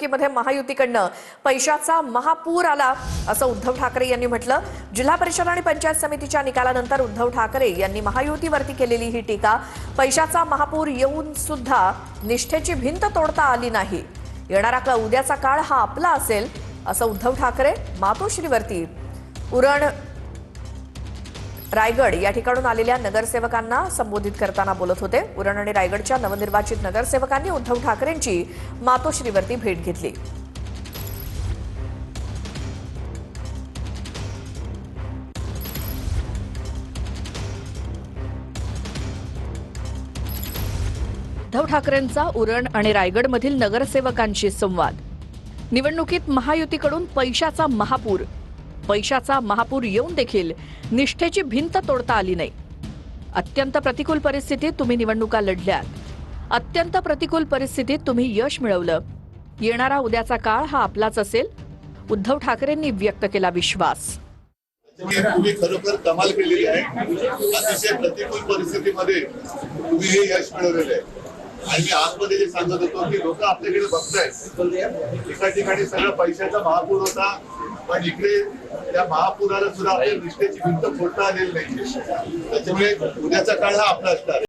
मध्ये महायुतीकडनं पैशाचा महापूर आला असं उद्धव ठाकरे यांनी म्हटलं। जिल्हा परिषद आणि पंचायत समितीच्या निकालानंतर उद्धव ठाकरे यांनी महायुतीवरती केलेली ही टीका। पैशाचा महापूर येऊन सुद्धा निष्ठेची भिंत तोडता आली नाही। येणारा उद्याचा काळ हा आपला असेल असं उद्धव ठाकरे मातोश्रीवरती उरण रायगड या ठिकाणून आलेल्या नगरसेवकांना संबोधित करताना बोलत होते। उरण आणि रायगडच्या नवनिर्वाचित नगरसेवकांनी उद्धव ठाकरेंची मातोश्रीवरती भेट घेतली। उद्धव ठाकरेंचा उरण आणि रायगडमधील नगरसेवकांशी संवाद। निवडणुकीत महायुतीकडून पैशाचा महापूर येऊन देखील निष्ठेची भिंत तोडता आली नाही। अत्यंत प्रतिकूल परिस्थितीत तुम्ही निवडणुका लढल्यात, अत्यंत प्रतिकूल परिस्थितीत तुम्ही यश मिळवलं। येणारा उद्याचा काळ हा आपलाच असेल, उद्धव ठाकरेंनी व्यक्त केला विश्वास। तुम्ही खरोखर कमाल केलेली आहे। अतिशय प्रतिकूल परिस्थितीमध्ये तुम्ही हे यश मिळवलेलं आहे। आणि मी आतमध्ये जे सांगत होतो की लोक आपल्याकडे बघतायत, एका ठिकाणी सगळं पैशाचा महापूर होता, पण इकडे त्या महापुराला सुद्धा आपल्या निष्ठेची भिंत फोडता आलेली नाही। त्याच्यामुळे उद्याचा काळ हा आपला असणार।